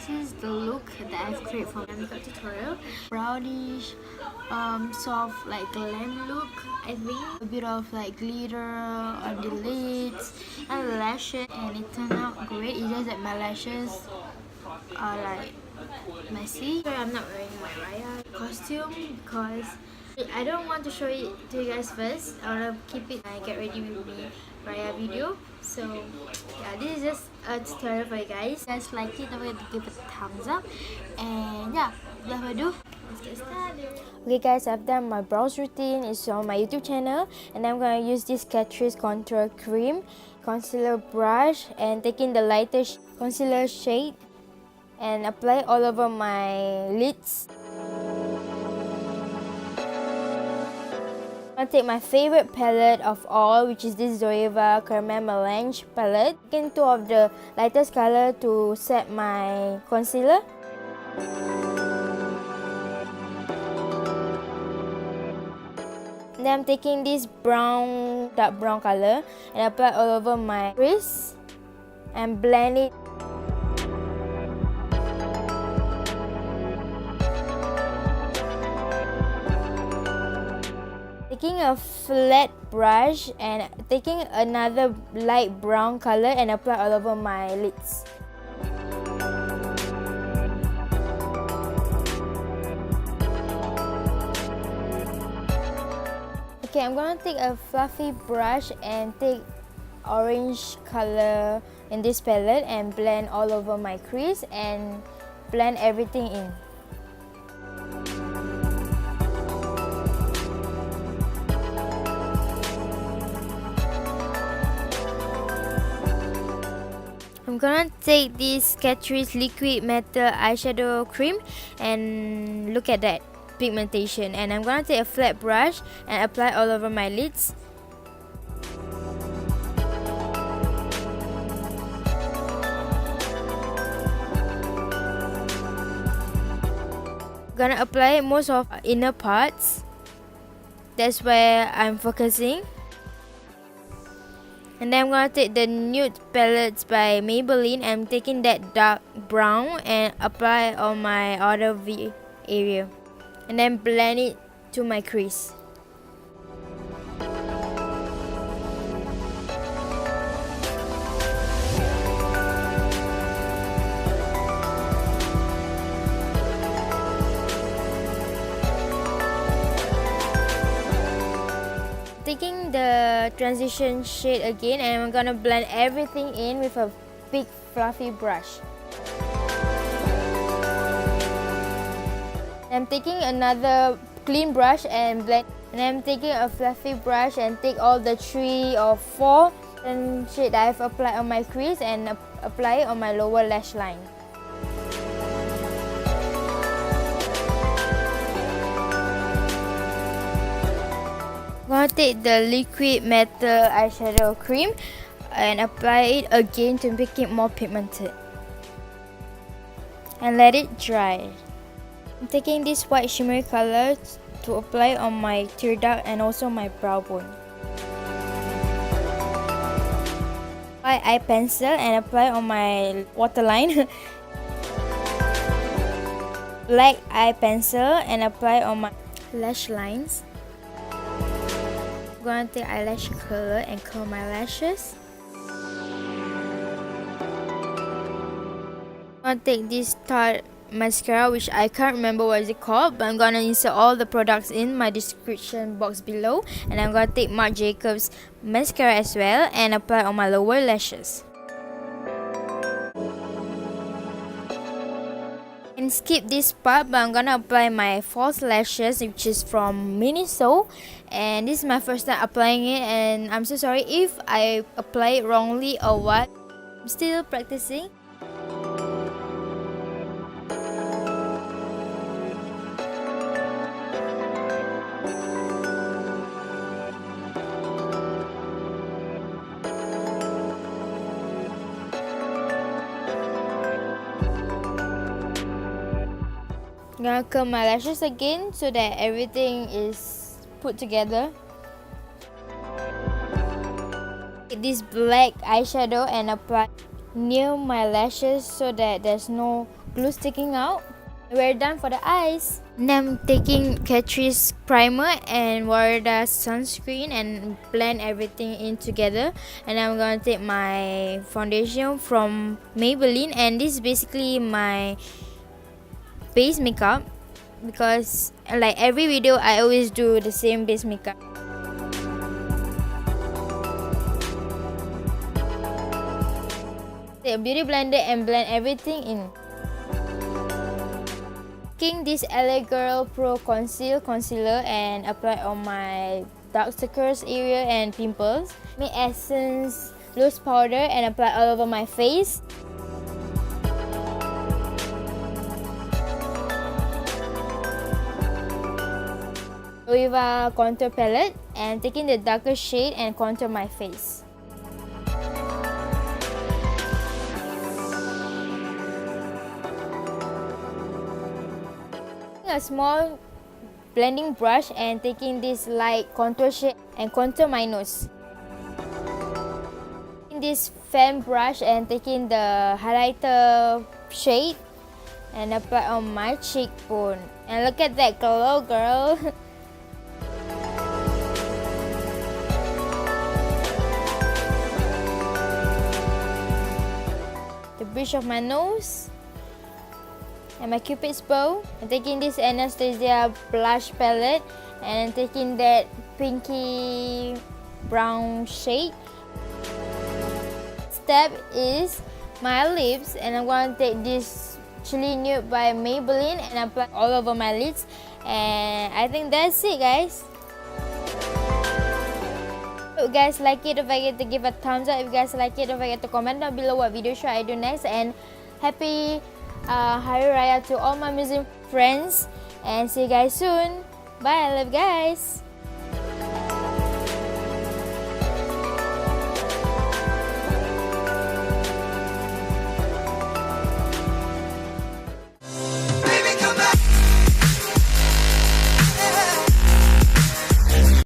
this is the look that I've created for my makeup tutorial. Brownish, soft like glam look, I think. A bit of like glitter on the lids and lashes, and it turned out great. It's just that my lashes are like messy. So I'm not wearing my Raya costume because I don't want to show it to you guys first. I want to keep it and get ready with me Raya video. So yeah, this is just a tutorial for you guys. If you guys like it, don't forget to give it a thumbs up. And yeah, without further ado, let's get started. Okay guys, I've done my brows routine. It's on my YouTube channel, and I'm gonna use this Catrice contour cream, concealer brush, and taking the lighter concealer shade and apply all over my lids. I'm gonna take my favorite palette of all, which is this Zoeva Caramel Melange palette. Taking two of the lightest color to set my concealer. Then I'm taking this brown, dark brown color and apply all over my crease and blend it. Taking a flat brush and taking another light brown color and apply all over my lids. Okay, I'm gonna take a fluffy brush and take orange color in this palette and blend all over my crease and blend everything in. I'm gonna take this Catrice Liquid Metal Eyeshadow Cream and look at that pigmentation, and I'm gonna take a flat brush and apply all over my lids. Gonna apply most of inner parts. That's where I'm focusing. And then I'm gonna take the Nude palettes by Maybelline. I'm taking that dark brown and apply on my outer V area, and then blend it to my crease. Taking the transition shade again, and I'm gonna blend everything in with a big fluffy brush. I'm taking another clean brush and blend, and I'm taking a fluffy brush and take all the 3 or 4 shade that I've applied on my crease and apply it on my lower lash line. I'm gonna take the Liquid Metal Eyeshadow Cream and apply it again to make it more pigmented. And let it dry. I'm taking this white shimmery color to apply on my tear duct and also my brow bone. Apply eye pencil and apply on my waterline. Black eye pencil and apply on my lash lines. I'm gonna take eyelash curler and curl my lashes. I'm gonna take this Tarte Mascara, which I can't remember what is it called, but I'm gonna insert all the products in my description box below. And I'm gonna take Marc Jacobs mascara as well and apply on my lower lashes. And skip this part, but I'm gonna apply my false lashes, which is from Miniso, and this is my first time applying it, and I'm so sorry if I apply it wrongly or what. I'm still practicing. I'm gonna curl my lashes again so that everything is put together. Take this black eyeshadow and apply near my lashes so that there's no glue sticking out. We're done for the eyes. Now I'm taking Catrice primer and Wardah Sunscreen and blend everything in together. And I'm gonna take my foundation from Maybelline, and this is basically my base makeup because like every video I always do the same base makeup. Take a beauty blender and blend everything in. Taking this LA Girl Pro Conceal concealer and apply on my dark circles area and pimples. Make Essence loose powder and apply all over my face. Zoeva contour palette and taking the darker shade and contour my face. A small blending brush and taking this light contour shade and contour my nose. Taking this fan brush and taking the highlighter shade and apply on my cheekbone. And look at that glow, girl. The bridge of my nose. And my cupid's bow. I'm taking this Anastasia blush palette and taking that pinky brown shade. Step is my lips, and I'm going to take this Chili Nude by Maybelline and apply all over my lids. And I think that's it, guys. If you guys like it, don't forget to give a thumbs up. If you guys like it, don't forget to comment down below what video should I do next. And happy Hari Raya to all my Muslim friends, and see you guys soon. Bye, I love you guys.